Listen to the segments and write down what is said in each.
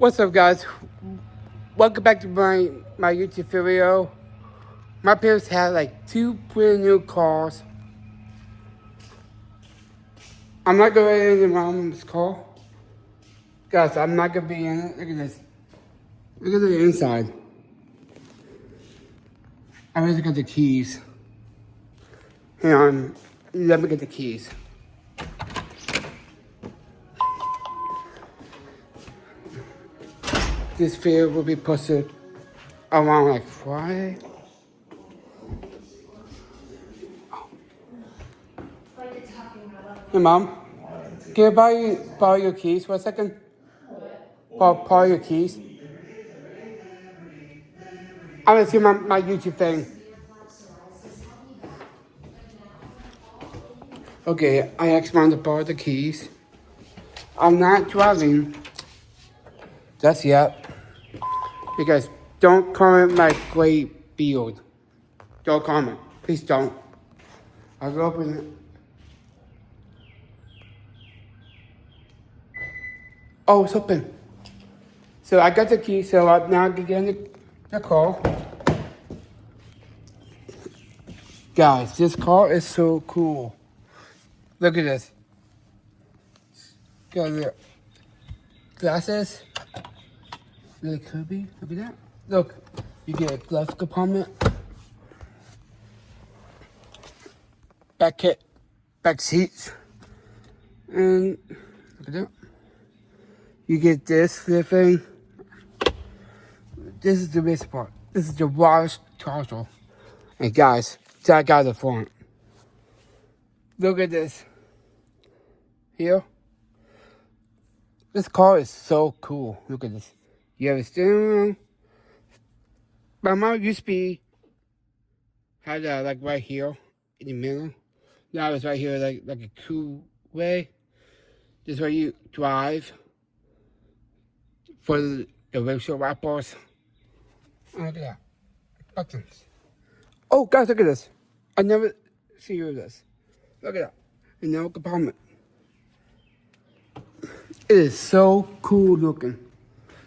What's up, guys? Welcome back to my YouTube video. My parents had like two brand new cars. I'm not gonna be in the mom's car. Guys, I'm not gonna be in it. Look at this. Look at the inside. I already got the keys. Hang on. Let me get the keys. This video will be posted around like Friday. Hey, Mom. Can I borrow your keys for a second? Borrow your keys. I'm gonna see my YouTube thing. Okay, I asked Mom to borrow the keys. I'm not driving just yet. You guys, don't comment my great beard. Don't comment. Please don't. I'll go open it. Oh, it's open. So I got the key, so I'm now getting the car. Guys, this car is so cool. Look at this. Got the glasses. Really curvy. Look at that. Look, you get a glove compartment. Back seats. And look at that. You get this little thing. This is the best part. This is the wireless charger. And guys, that got the front. Look at this. Here. This car is so cool. Look at this. You have a steering wheel. My mom used to be had like right here in the middle. Now it's right here like a cool way. This is where you drive for the windshield wipers. Oh, look at that. Buttons. Oh guys, look at this. I never see you with this. Look at that. Another compartment. It is so cool looking.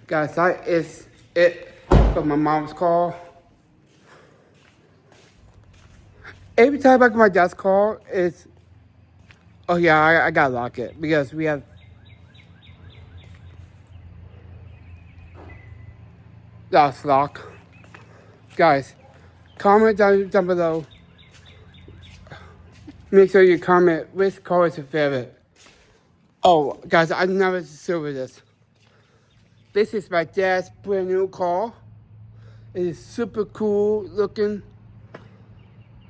Guys, that is it for my mom's car. Every time I get my dad's car, it's... Oh yeah, I gotta lock it because we have... That's lock. Guys, comment down below. Make sure you comment which car is your favorite. Oh, guys, I never silver this. This is my dad's brand new car. It is super cool looking.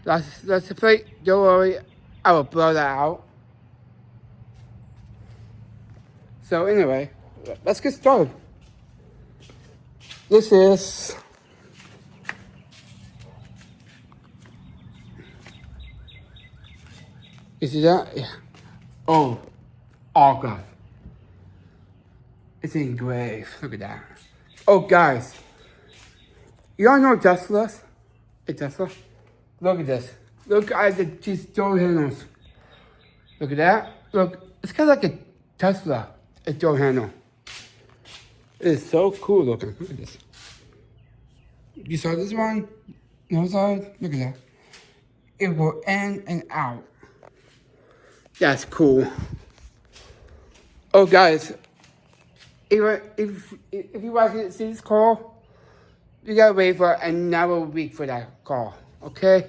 That's the plate. Don't worry, I will blow that out. So anyway, let's get started. This is... You see that? Yeah. Oh, autograph. It's engraved. Look at that. Oh, guys. You all know Tesla's? A Tesla? Look at this. Look at these door handles. Look at that. Look, it's kind of like a Tesla, a door handle. It is so cool looking. Look at this. You saw this one? No side? Look at that. It will in and out. That's cool. Oh, guys. If you want to see this car, you gotta wait for another week for that car, okay?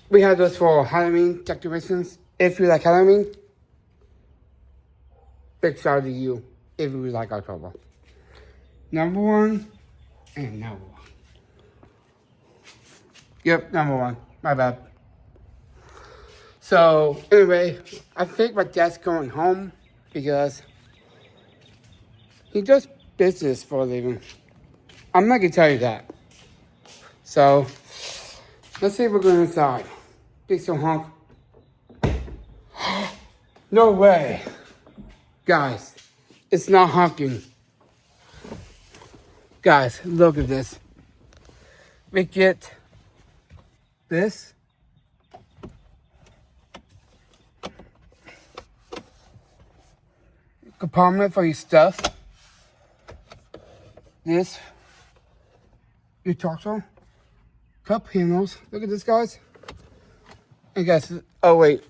We have those for Halloween decorations. If you like Halloween, big shout out to you if you like October. Number one and number one. Yep, number one. My bad. So, anyway, I think my dad's going home because he does business for a living. I'm not gonna tell you that. So, let's see if we're going inside. Big so honk. No way. Guys, it's not honking. Guys, look at this. We get this. compartment for your stuff. This, your torso, cup handles. Look at this, guys. And guys, oh wait,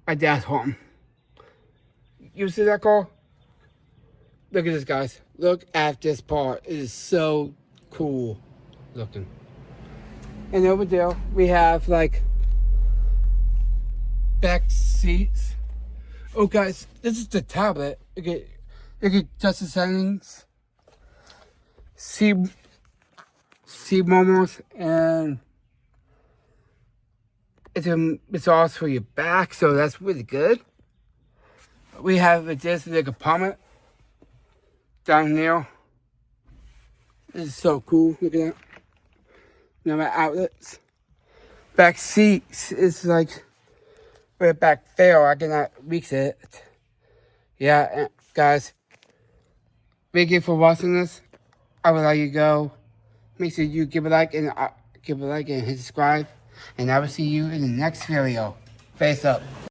my dad's home. You see that, Carl? Look at this, guys. Look at this part. It is so cool looking. And over there, we have like back seats. Oh, guys, this is the tablet. You can touch the settings, see momos, and it's also for your back, so that's really good. We have this like compartment down there. This is so cool. Look at that. Now my outlets. Back seats is like right back there. I cannot reach it. Yeah, guys. Thank you for watching this. I will let you go. Make sure you give a like and hit subscribe. And I will see you in the next video. Face up.